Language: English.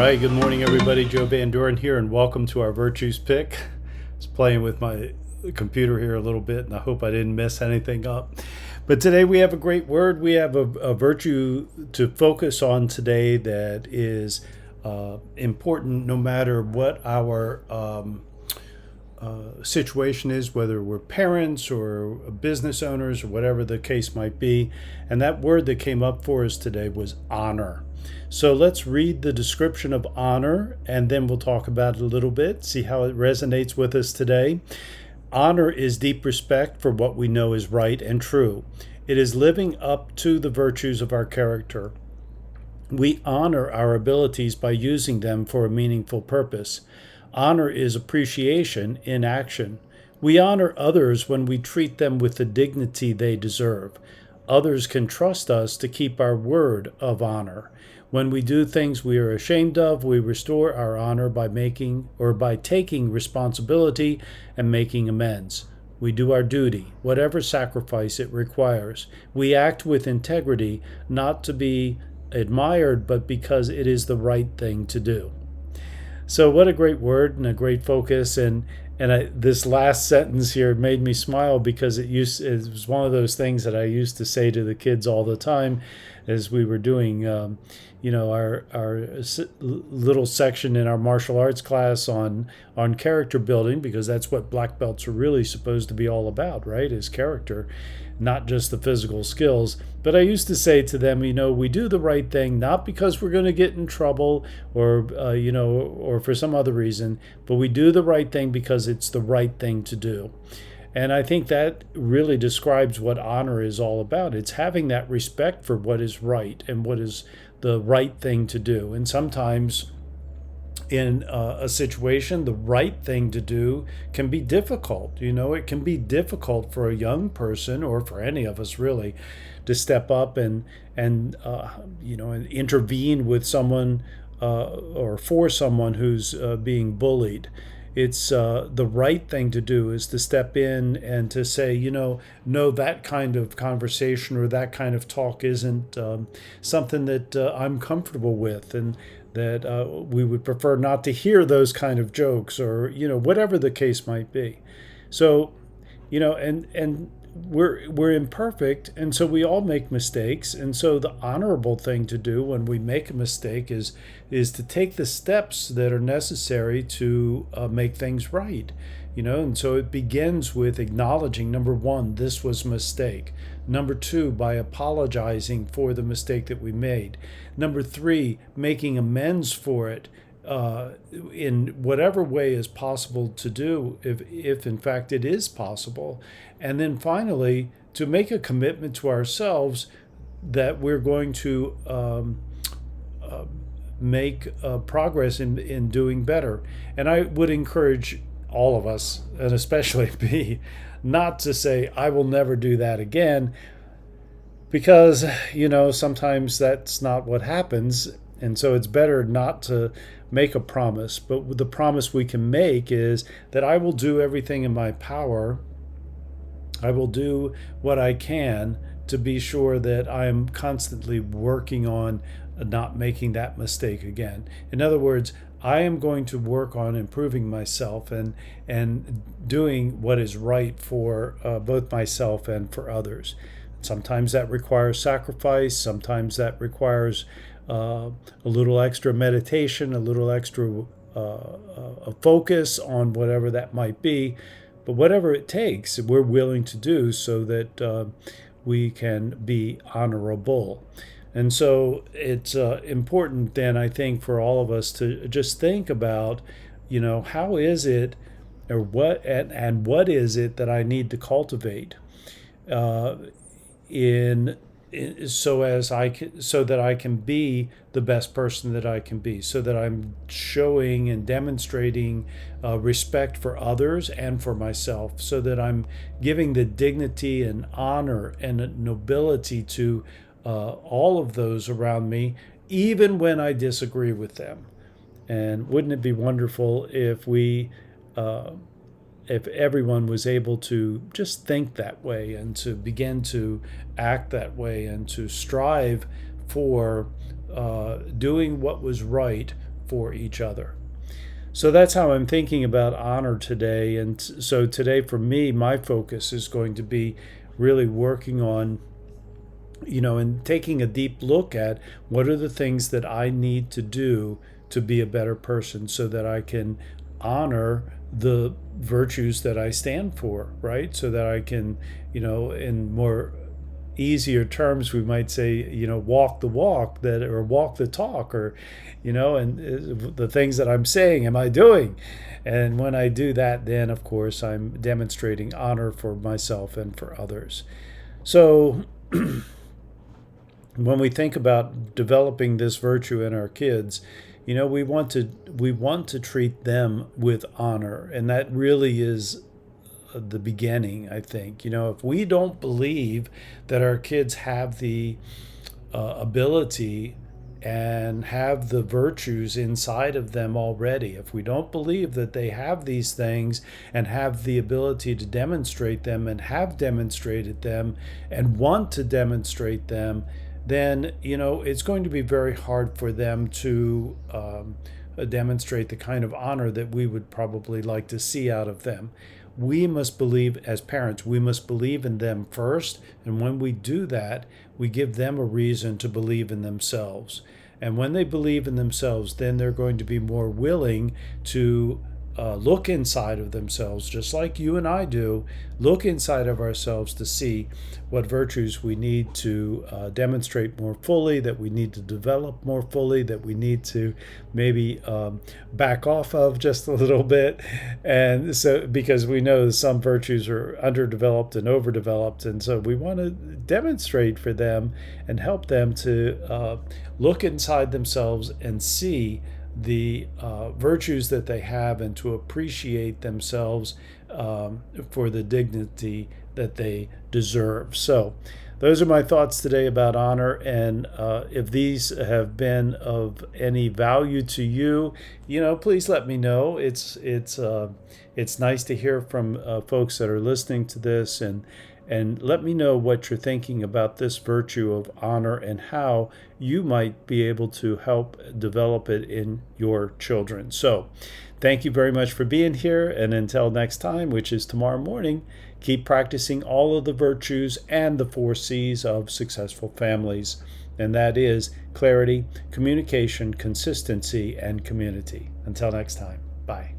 right, good morning, everybody. Joe Van Doren here, and welcome to our Virtues Pick. I was playing with my computer here a little bit, and I hope I didn't mess anything up. But today we have a great word. We have a virtue to focus on today that is important no matter what our situation is, whether we're parents or business owners or whatever the case might be. And that word that came up for us today was honor. So let's read the description of honor, and then we'll talk about it a little bit, see how it resonates with us today. Honor is deep respect for what we know is right and true. It is living up to the virtues of our character. We honor our abilities by using them for a meaningful purpose. Honor is appreciation in action. We honor others when we treat them with the dignity they deserve. Others can trust us to keep our word of honor. When we do things we are ashamed of, we restore our honor by taking responsibility and making amends. We do our duty, whatever sacrifice it requires. We act with integrity, not to be admired, but because it is the right thing to do. So what a great word and a great focus. This last sentence here made me smile because it was one of those things that I used to say to the kids all the time as we were doing, our little section in our martial arts class on character building, because that's what black belts are really supposed to be all about, right? Is character, not just the physical skills. But I used to say to them, we do the right thing, not because we're going to get in trouble or for some other reason, but we do the right thing because it's the right thing to do. And I think that really describes what honor is all about. It's having that respect for what is right and what is the right thing to do. And sometimes in a situation, the right thing to do can be difficult. It can be difficult for a young person, or for any of us really, to step up and intervene with someone or for someone who's being bullied. It's the right thing to do is to step in and to say, no, that kind of conversation or that kind of talk isn't something that I'm comfortable with, and that we would prefer not to hear those kind of jokes, or whatever the case might be. So and we're imperfect, and so we all make mistakes. And so the honorable thing to do when we make a mistake is to take the steps that are necessary to make things right. And so it begins with acknowledging, number one, this was a mistake. Number two, by apologizing for the mistake that we made. Number three, making amends for it in whatever way is possible to do, if in fact it is possible. And then finally, to make a commitment to ourselves that we're going to make progress in doing better. And I would encourage all of us, and especially me, not to say, I will never do that again, because, sometimes that's not what happens. And so it's better not to make a promise. But the promise we can make is that I will do everything in my power. I will do what I can to be sure that I am constantly working on not making that mistake again. In other words, I am going to work on improving myself and doing what is right for both myself and for others. Sometimes that requires sacrifice. Sometimes that requires a little extra meditation, a little extra focus on whatever that might be. But whatever it takes, we're willing to do so that we can be honorable. And so it's important then, I think, for all of us to just think about, how is it, or what is it that I need to cultivate so that I can be the best person that I can be, so that I'm showing and demonstrating respect for others and for myself, so that I'm giving the dignity and honor and nobility to all of those around me, even when I disagree with them. And wouldn't it be wonderful if if everyone was able to just think that way and to begin to act that way and to strive for doing what was right for each other. So that's how I'm thinking about honor today. And so today for me, my focus is going to be really working on, and taking a deep look at what are the things that I need to do to be a better person so that I can honor the virtues that I stand for, right? So that I can, in more easier terms, we might say, walk the walk that, or walk the talk, or, and the things that I'm saying, am I doing? And when I do that, then of course I'm demonstrating honor for myself and for others. So when we think about developing this virtue in our kids, we want to treat them with honor, and that really is the beginning. I think if we don't believe that our kids have the ability and have the virtues inside of them already, if we don't believe that they have these things and have the ability to demonstrate them and have demonstrated them and want to demonstrate them, then it's going to be very hard for them to demonstrate the kind of honor that we would probably like to see out of them. We must believe, as parents, we must believe in them first, and when we do that, we give them a reason to believe in themselves. And when they believe in themselves, then they're going to be more willing to look inside of themselves, just like you and I do, look inside of ourselves to see what virtues we need to demonstrate more fully, that we need to develop more fully, that we need to maybe back off of just a little bit. And so, because we know some virtues are underdeveloped and overdeveloped, and so we want to demonstrate for them and help them to look inside themselves and see the virtues that they have, and to appreciate themselves for the dignity that they deserve. So those are my thoughts today about honor, and if these have been of any value to you, please let me know. It's nice to hear from folks that are listening to this, and let me know what you're thinking about this virtue of honor and how you might be able to help develop it in your children. So thank you very much for being here. And until next time, which is tomorrow morning, keep practicing all of the virtues and the 4 C's of successful families. And that is clarity, communication, consistency, and community. Until next time, bye.